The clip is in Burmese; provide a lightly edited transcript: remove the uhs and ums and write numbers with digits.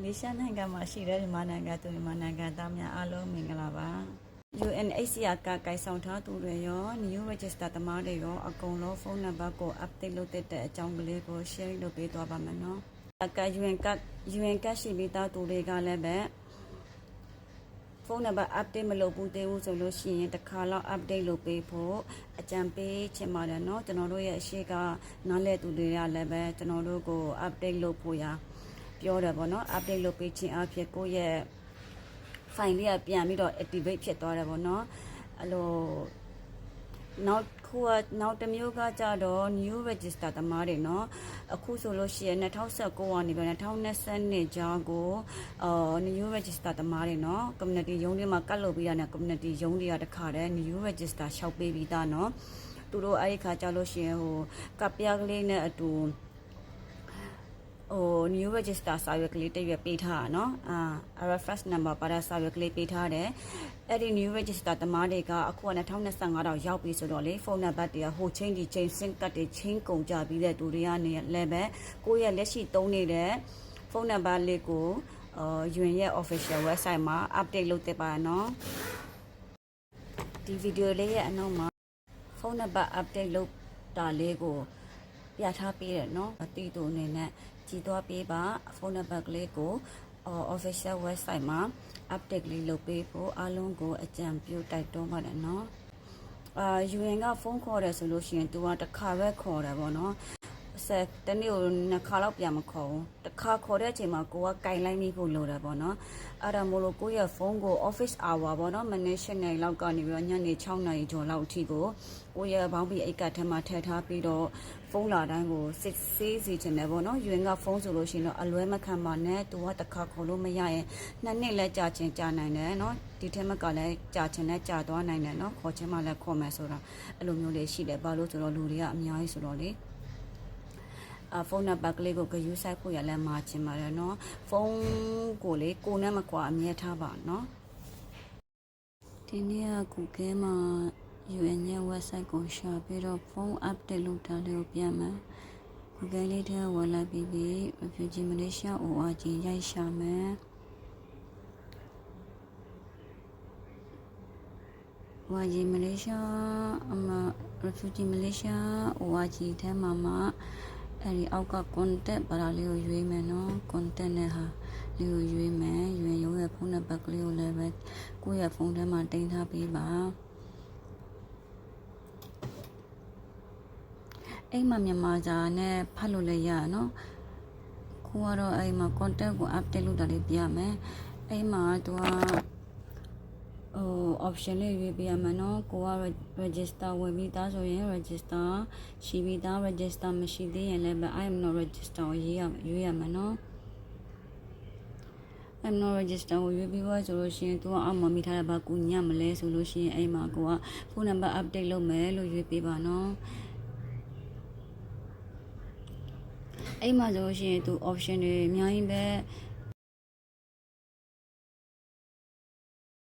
လေးရှားနိုင်ငံမှာရှိတဲ့မြန်မာနိုင်ငံသူမြန်မာနိုင်ငံသားများအားလုံးမင်္ဂလာပါ UNHCR ကကိုင်ဆောင်ထားသူတွေရော New Register သမားတွေရောအကုန်လုံးဖုန်းနံပါတ်ကို update လုပ်တဲ့အကြောင်းကလေးကို share လုပ်ပေးသွားပါမယ်နော်က UN ကရှိပြီးသားသူတွေကလည်းပဲဖုန်းနံပါတ် update မလုပ်ဘူးသေးဘူးဆိုလို့ရှိရင်တစ်ခါလောက် update လုပ်ပေးဖို့အကြံပေးချင်ပါတယ်နော်ကျွန်တော်တို့ရဲ့အရှိကနားလဲသူတွေကလည်းပဲကျွန်တော်တို့ကို update လုပ်ဖို့ရာပြောတယ်ပေါ့နော် update လုပ်ပေးခြင်းအဖြစ်ကိုယ့်ရဲ့ file လေးကပြန်ပြီးတော့ activate ဖြစ်သွားတယ်ပေါ့နော်အဲ့လိုနောက်တစ်မျိုးကကြတော့ new register သမားတွေเนาะအခုဆိုလို့ရှိရင်2019ကနေပြီး2020ကြားကိုnew register သမားတွေเนาะ community ရုံးတွေမှာကတ်လုပ်ပြီးတာနဲ့ community ရုံးတွေကတခါတည်း new register လျှောက်ပေးပြီးသားเนาะသူတို့အဲ့ဒီခါကြလို့ရှိရင်ဟိုကပ်ပြားကလေးနဲ့အတူnew register စာရွက်ကလေးတစ်ရွက်ပေးထားတာเนาะreference number ပါတဲ့စာရွက်ကလေးပေးထားတယ်အဲ့ဒီ new register သမားတွေကအခုက2025တော့ရောက်ပြီဆိုတော့လေဖုန်းနံပါတ်တွေကဟိုချင်းဒီချင်းစင်ကတ်တွေချင်းကုန်ကြပြီးတဲ့သူတွေကနေလည်းပဲကိုယ့်ရဲ့လက်ရှိသုံးနေတဲ့ဖုန်းနံပါတ်လေးကိုUN ရဲ့ official website မှာ update လုပ်သင့်ပါเนาะဒီဗီဒီယိုလေးရဲ့အနောက်မှာဖုန်းနံပါတ် update လုပ်တာလေးကိုပြထားပေးတယ်เนาะအတီးတူအနေနဲ့ကြည့်သွားပေးပါဖုန်းနံပါတ်ကလေးကိုofficial website မှာ update လေးလုပ်ပေးဖို့အားလုံးကိုအကြံပြုတိုက်တွန်းပါတယ်เนาะUN ကဖုန်းခေါ်တယ်ဆိုလို့ရှိရင် तू ကတစ်ခါပဲခေါ်တယ်ပေါ့เนาะတနေ့ကိုနှစ်ခါလောက်ပြန်မခေါ်ဘူးတစ်ခါခေါ်တဲ့အချိန်မှာကိုကကင်လိုက်မိဖို့လိုတယ်ပေါ့နော်အဲ့ဒါမို့လို့ကိုရဲ့ဖုန်းကို office hour ပေါ့နော်မနေ့၈နာရီလောက်ကနေပြီးတော့ညနေ6နာရီကျော်လောက်အထိကိုရဲ့ဘောင်းဘီအိတ်ကတ်ထဲမှာထည့်ထားပြီးတော့ဖုန်းလာတိုင်းကိုစစ်ဆေးစီချင်တယ်ပေါ့နော် UN ကဖုန်းဆိုလို့ရှိရင်တော့အလွဲမခံပါနဲ့သူကတစ်ခါခေါ်လို့မရရင်2နှစ်လဲကြာချင်ကြာနိုင်တယ်နော်ဒီထဲမှာကလည်းကြာချင်လဲကြာသွားနိုင်တယ်နော်ခေါ်ချင်မှလည်းခေါ်မယ်ဆိုတာအဲ့လိုမျိုးလေးရှိတယ်ဘာလို့ဆိုတော့လူတွေကအများကြီးဆိုတော့လေဖုန်းနံပါတ်ကလေးကိုဂယူးဆိုင်ဖို့ရလဲမှာချင်ပါတယ်เนาะဖုန်းကိုလေကိုနဲ့မကွာအမြဲထားပါเนาะဒီနေ့က Google မှာ UN ရဲ့ website ကိုရှာပြီးတော့ဖုန်း update လုပ်တာလေးကိုပြန်မယ် Google လေးထဲဝင်လိုက်ပြီး Refugee Malaysia ORG ရိုက်ရှာမယ်Refugee Malaysia ORG ထဲမှာအဲ့ဒီအောက်က contact ပါလာလေးကိုရွေးမယ်နော် contact နဲ့ဟာလေးကိုရွေးမယ်ရွေးရုံးရဲ့ဖုန်းနံပါတ်ကလေးကိုလည်းပဲကိုယ့်ရဲ့ဖုန်းထဲမှာတင်ထားပေးပါအိမ်မှာမြန်မာစာနဲ့ဖတ်လို့လည်းရနော်ကိုကတော့အိမ်မှာ contact ကို update လုပ်တာလေးပြမယ်အိမ်မှာသူကoption လေးရွေးပြရမယ်နော်ကိုက register ဝင်ပြီးသားဆိုရင် register ရှိပြီးသား register မရှိသေးရင်လည်း I am not register ကိုရွေးရမယ်နော် I am not register ကိုရွေးပြီးသွားဆိုလို့ရှိရင်သူကအောက်မှာမိထားတဲ့ဘာကူညမလဲဆိုလို့ရှိရင်အိမ်မှာကိုကဖုန်းနံပါတ် update လုပ်မယ်လို့ရွေးပေးပါနော်အိမ်မှာဆိုလို့ရှိရင်သူ option တွေအများကြီးပဲ